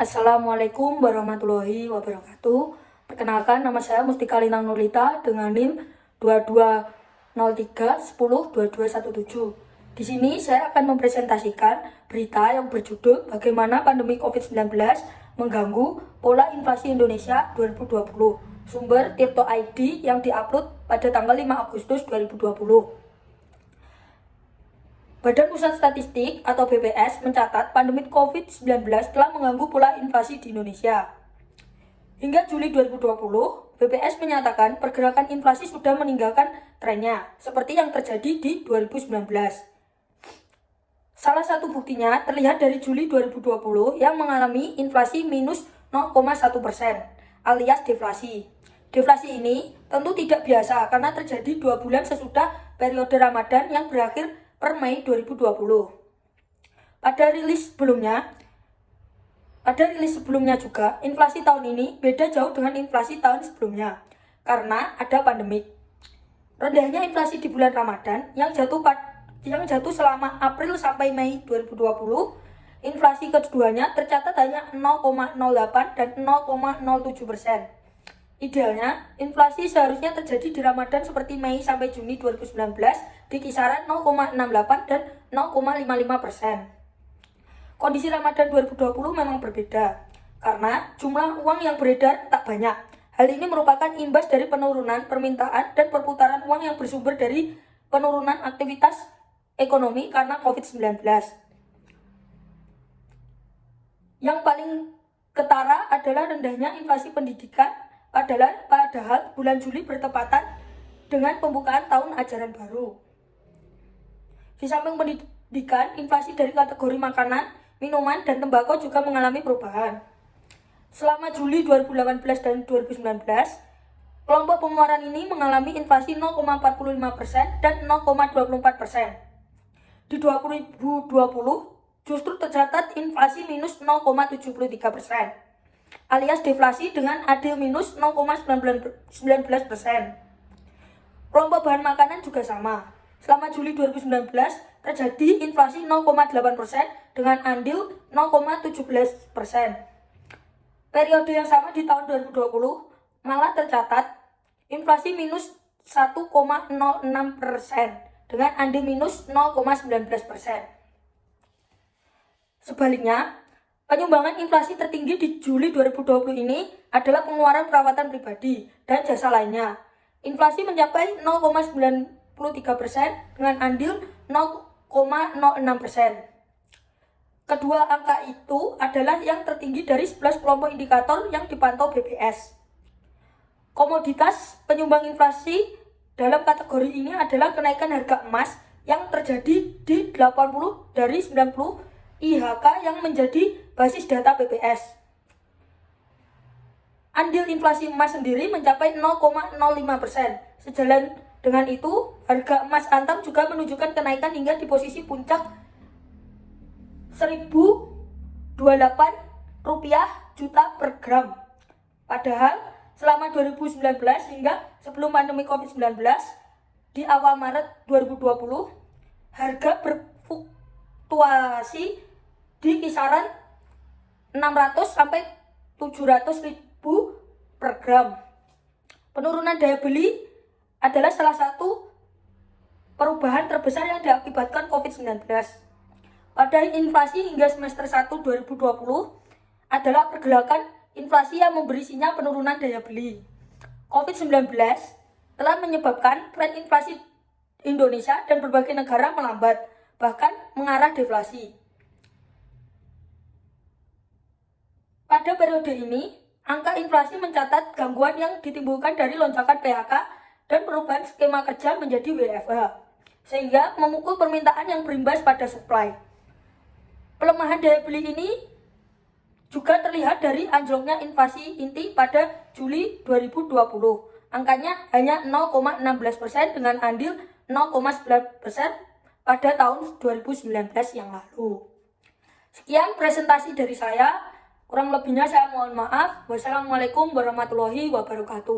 Assalamualaikum warahmatullahi wabarakatuh. Perkenalkan, nama saya Mustika Lintang Nurlita dengan NIM 2203102217. Di sini saya akan mempresentasikan berita yang berjudul bagaimana pandemi COVID-19 mengganggu pola inflasi Indonesia 2020. Sumber Tirto ID yang diupload pada tanggal 5 Agustus 2020. Badan Pusat Statistik atau BPS mencatat pandemi COVID-19 telah mengganggu pola inflasi di Indonesia. Hingga Juli 2020, BPS menyatakan pergerakan inflasi sudah meninggalkan trennya, seperti yang terjadi di 2019. Salah satu buktinya terlihat dari Juli 2020 yang mengalami inflasi minus 0,1%, alias deflasi. Deflasi ini tentu tidak biasa karena terjadi 2 bulan sesudah periode Ramadan yang berakhir per Mei 2020. Pada rilis sebelumnya juga, inflasi tahun ini beda jauh dengan inflasi tahun sebelumnya karena ada pandemik. Rendahnya inflasi di bulan Ramadan yang jatuh selama April sampai Mei 2020, inflasi keduanya tercatat hanya 0,08 dan 0,07%. Idealnya, inflasi seharusnya terjadi di Ramadan seperti Mei sampai Juni 2019 di kisaran 0,68 dan 0,55%. Kondisi Ramadan 2020 memang berbeda, karena jumlah uang yang beredar tak banyak. Hal ini merupakan imbas dari penurunan permintaan dan perputaran uang yang bersumber dari penurunan aktivitas ekonomi karena COVID-19. Yang paling ketara adalah rendahnya inflasi pendidikan, padahal bulan Juli bertepatan dengan pembukaan tahun ajaran baru. Di samping pendidikan, inflasi dari kategori makanan, minuman, dan tembakau juga mengalami perubahan. Selama Juli 2018 dan 2019, kelompok pengeluaran ini mengalami inflasi 0,45% dan 0,24%. Di 2020, justru tercatat inflasi minus 0,73%. alias deflasi dengan adil minus 0,19%. Kelompok bahan makanan juga sama. Selama Juli 2019 terjadi inflasi 0,8% dengan andil 0,17%. Periode yang sama di tahun 2020 malah tercatat inflasi minus 1,06% dengan andil minus 0,19%. Sebaliknya, penyumbangan inflasi tertinggi di Juli 2020 ini adalah pengeluaran perawatan pribadi dan jasa lainnya. Inflasi mencapai 0,93% dengan andil 0,06%. Kedua angka itu adalah yang tertinggi dari 11 kelompok indikator yang dipantau BPS. Komoditas penyumbang inflasi dalam kategori ini adalah kenaikan harga emas yang terjadi di 80 dari 90 IHK yang menjadi basis data BPS. Andil inflasi emas sendiri mencapai 0,05%. Sejalan dengan itu, harga emas antam juga menunjukkan kenaikan hingga di posisi puncak Rp1.028 juta per gram. Padahal selama 2019 hingga sebelum pandemi COVID-19 di awal Maret 2020, harga berfluktuasi di kisaran 600 sampai 700 ribu per gram. Penurunan daya beli adalah salah satu perubahan terbesar yang diakibatkan COVID-19. Pada inflasi hingga semester 1 2020 adalah pergerakan inflasi yang memberi sinyal penurunan daya beli. COVID-19 telah menyebabkan tren inflasi Indonesia dan berbagai negara melambat, bahkan mengarah deflasi. Pada periode ini, angka inflasi mencatat gangguan yang ditimbulkan dari lonjakan PHK dan perubahan skema kerja menjadi WFH, sehingga memukul permintaan yang berimbas pada supply. Pelemahan daya beli ini juga terlihat dari anjloknya inflasi inti pada Juli 2020. Angkanya hanya 0,16% dengan andil 0,9% pada tahun 2019 yang lalu. Sekian presentasi dari saya. Kurang lebihnya saya mohon maaf. Wassalamualaikum warahmatullahi wabarakatuh.